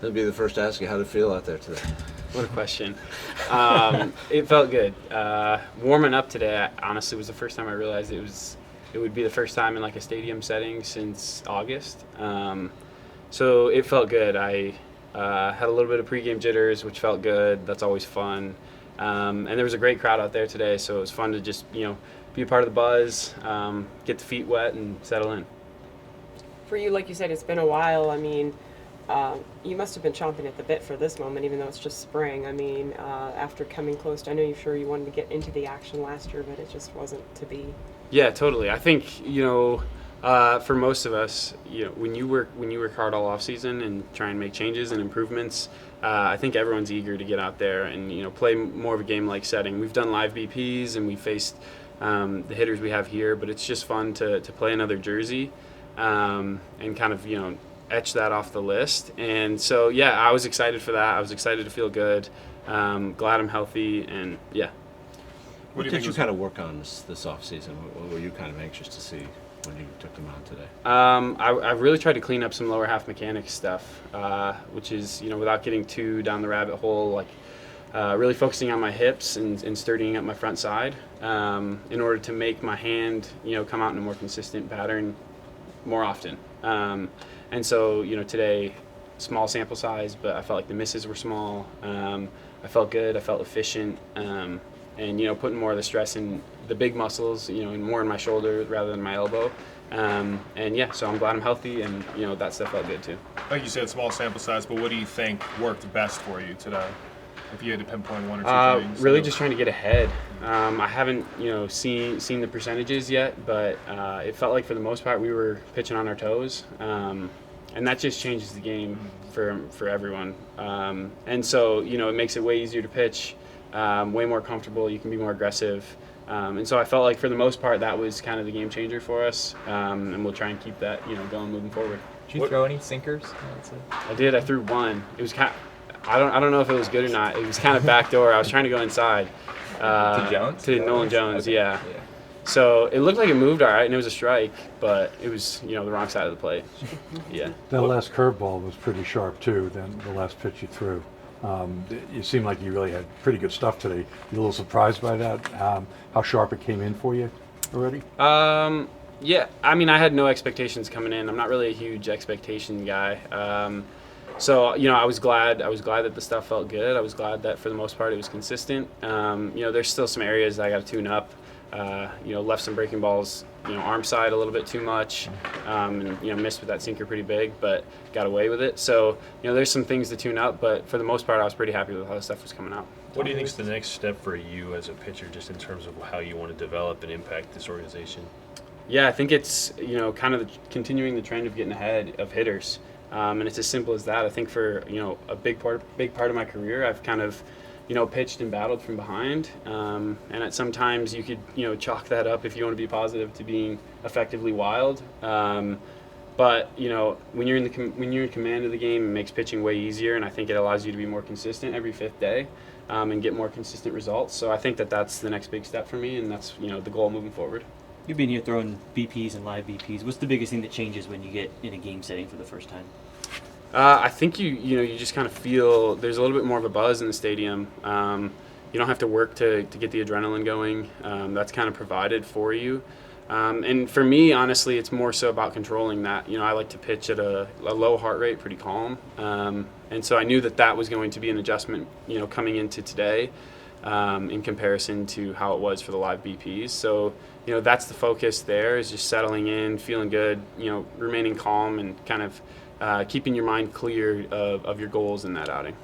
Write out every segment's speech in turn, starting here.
That'd be the first to ask you how to feel out there today. What a question. It felt good. Warming up today, honestly, was the first time I realized it would be the first time in like a stadium setting since August. So it felt good. I had a little bit of pregame jitters, which felt good. That's always fun. And there was a great crowd out there today, so it was fun to just be a part of the buzz, get the feet wet, and settle in. For you, like you said, it's been a while. I mean, you must have been chomping at the bit for this moment, even though it's just spring. I mean, after coming close to, I know you're sure you wanted to get into the action last year, but it just wasn't to be. Yeah, totally. I think for most of us, when you work hard all off season and try and make changes and improvements, I think everyone's eager to get out there and play more of a game-like setting. We've done live BPs and we faced the hitters we have here, but it's just fun to play another jersey and kind of etch that off the list. And so I was excited for that. I was excited to feel good. Glad I'm healthy, and yeah. What did you kind of work on this off season? What were you kind of anxious to see when you took them on today? I really tried to clean up some lower half mechanics stuff, which is without getting too down the rabbit hole, like really focusing on my hips and sturdying up my front side in order to make my hand come out in a more consistent pattern more often. And so today, small sample size, but I felt like the misses were small. I felt good. I felt efficient. And putting more of the stress in the big muscles, and more in my shoulder rather than my elbow. So I'm glad I'm healthy, and that stuff felt good too. Like you said, small sample size, but what do you think worked best for you today? If you had to pinpoint one or two things. Really just trying to get ahead. I haven't seen the percentages yet, but it felt like for the most part we were pitching on our toes, and that just changes the game for everyone. And so it makes it way easier to pitch. Way more comfortable, you can be more aggressive. And so I felt like for the most part that was kind of the game changer for us, and we'll try and keep that going moving forward. Did you throw any sinkers? I did. I threw one. It was I don't know if it was good or not. It was kind of backdoor. I was trying to go inside. To Jones? To Nolan Jones, okay. Yeah. So it looked like it moved all right, and it was a strike, but it was the wrong side of the plate. Yeah. That last curveball was pretty sharp too. Then the last pitch you threw. You seemed like you really had pretty good stuff today. You a little surprised by that? How sharp it came in for you already? Yeah, I mean, I had no expectations coming in. I'm not really a huge expectation guy. So I was glad that the stuff felt good. I was glad that for the most part it was consistent. There's still some areas that I got to tune up. Left some breaking balls, arm side a little bit too much, and missed with that sinker pretty big, but got away with it. So there's some things to tune up, but for the most part I was pretty happy with how the stuff was coming out. What do you think is the next step for you as a pitcher, just in terms of how you want to develop and impact this organization? Yeah, I think it's kind of continuing the trend of getting ahead of hitters, and it's as simple as that. I think for a big part of my career, I've kind of pitched and battled from behind, and at sometimes you could chalk that up, if you want to be positive, to being effectively wild. But when you're in command of the game, it makes pitching way easier, and I think it allows you to be more consistent every fifth day, and get more consistent results. So I think that's the next big step for me, and that's the goal moving forward. You've been here throwing BPs and live BPs. What's the biggest thing that changes when you get in a game setting for the first time? I think you just kind of feel there's a little bit more of a buzz in the stadium. You don't have to work to get the adrenaline going. That's kind of provided for you. And for me, honestly, it's more so about controlling that. I like to pitch at a low heart rate, pretty calm. And so I knew that was going to be an adjustment, coming into today, in comparison to how it was for the live BPs. So, that's the focus there, is just settling in, feeling good, remaining calm, and kind of keeping your mind clear of your goals in that outing.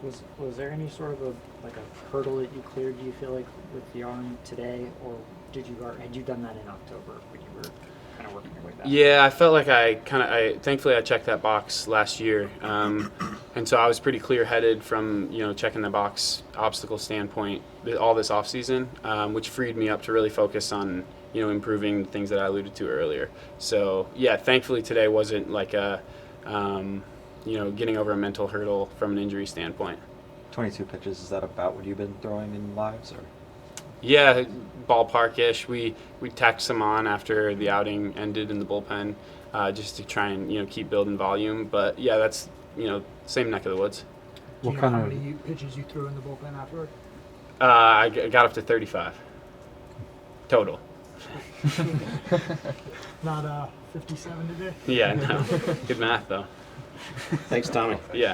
Was there any sort of a hurdle that you cleared, do you feel like, with the arm today, or had you done that in October when you were kind of working your way back? Yeah, I felt like thankfully I checked that box last year, and so I was pretty clear-headed from checking the box obstacle standpoint all this off season, which freed me up to really focus on improving the things that I alluded to earlier. So yeah, thankfully today wasn't like a getting over a mental hurdle from an injury standpoint. 22 pitches, is that about what you've been throwing in lives, or? Yeah, ballpark-ish. We tacked some on after the outing ended in the bullpen, just to try and keep building volume. But yeah, that's same neck of the woods. What Do you know kind how of many pitches you threw in the bullpen afterward? I got up to 35 total. Not 57 today? Yeah, no. Good math though. Thanks, Tommy. Yeah.